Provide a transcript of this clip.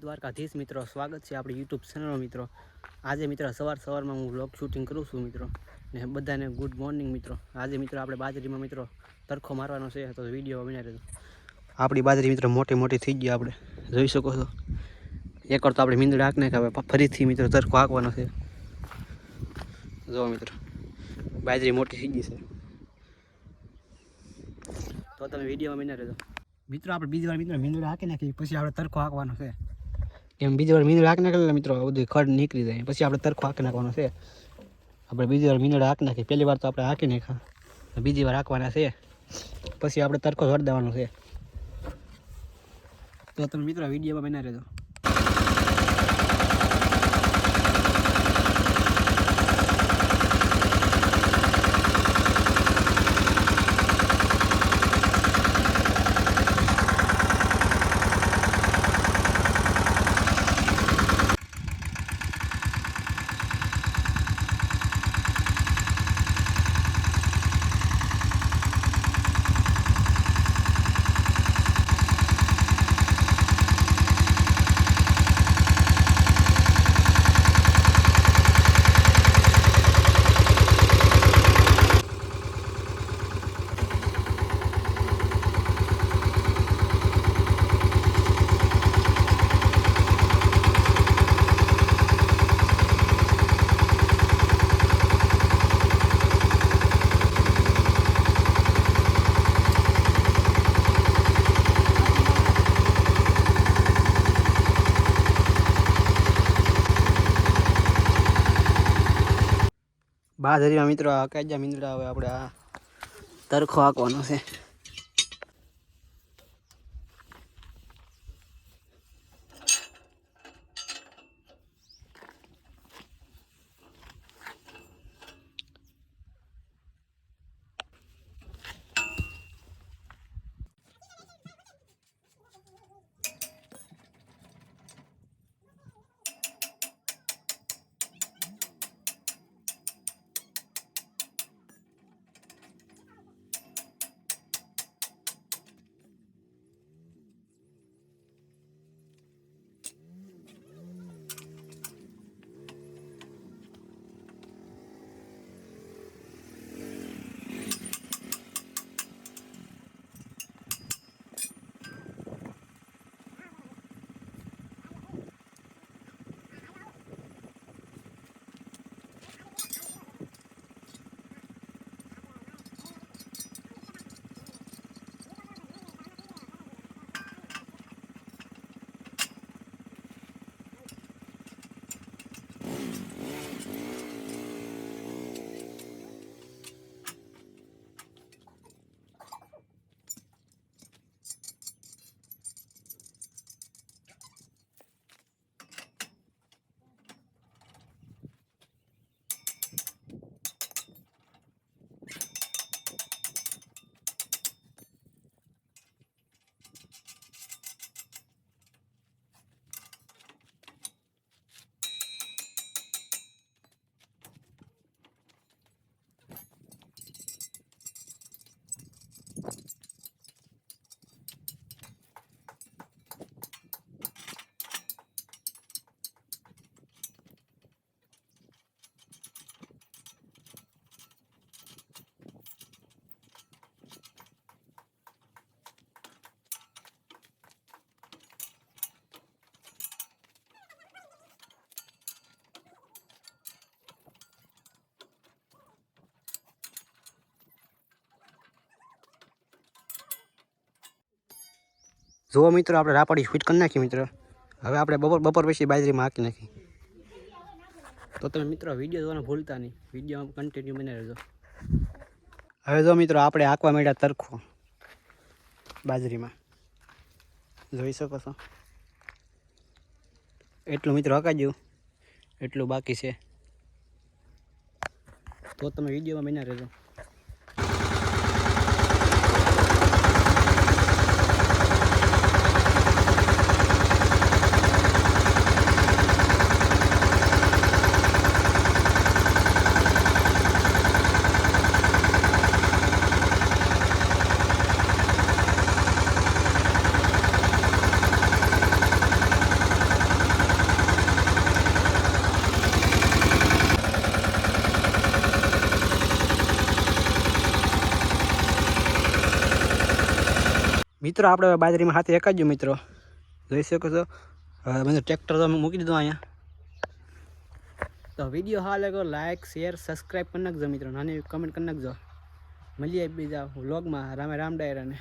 દ્વારકાધીશ મિત્રો, સ્વાગત છે આપણી યુટ્યુબ ચેનલ મિત્રો। આજે મિત્રો સવારમાં હું વ્લોગ શૂટિંગ કરું છું મિત્રો, ને બધાને ગુડ મોર્નિંગ મિત્રો। આજે મિત્રો આપણે બાજરીમાં મિત્રો તરખો મારવાનો છે, તો વિડીયો બનાવી રહેજો। આપણી બાજરી મિત્રો મોટી થઈ ગઈ, આપણે જોઈ શકો છો। એકવાર તો આપણે મીંદડા હાંક નાખ્યા, હવે ફરીથી મિત્રો તરખો હાંકવાનો છે। જો મિત્રો બાજરી મોટી થઈ ગઈ છે, તો તમે વિડીયોમાં બનાવી રહેજો મિત્રો। આપણે બીજી વાર મિત્રો મીંદડા હાંકી નાખી, પછી આપણે તરખો હાંકવાનો છે। એમ બીજી વાર મીંદડા હાંકી નાખેલા મિત્રો બધું ખડ નીકળી જાય, પછી આપણે તરખો હાંકી નાખવાનો છે। આપણે બીજી વાર મીંદડા હાંકી નાખી, પહેલી વાર તો આપણે હાંકી નાખ્યા, બીજી વાર હાંકવાના છે, પછી આપણે તરખો જોડી દેવાનો છે। તો તમે મિત્રો વિડીયોમાં બનાવી રહેજો। બાજરીમાં મિત્રો આ કાજા મીંદડા હવે આપણે આ તરખો હાંકવાનો છે। જો મિત્રો આપણે રાપડી ફિટ કરી નાખી મિત્રો, હવે આપણે બપોર પછી બાજરીમાં હાંકી નાખી। તો તમે મિત્રો વિડીયો જોવાનું ભૂલતા નહીં, વિડીયોમાં કન્ટિન્યુ બનાવી રહેજો। હવે જો મિત્રો આપણે હાંકવા માંડ્યા તરખો બાજરીમાં, જોઈ શકો છો। એટલું મિત્રો હકાજ્યું, એટલું બાકી છે, તો તમે વિડીયોમાં બનાવી રહેજો। મિત્રો આપણે હવે બાજરીમાં હાથે એકાજ્યું મિત્રો જોઈ શકો છો. હવે મને ટ્રેક્ટર તો અમે મૂકી દીધું અહીંયા. તો વિડીયો હાલ લાગ્યો લાઇક શેર સબસ્ક્રાઈબ કરી નાખજો મિત્રો, નાની કમેન્ટ કરી નાખજો. મળીએ બીજા વ્લોગમાં. રામે રામ ડાયરાને.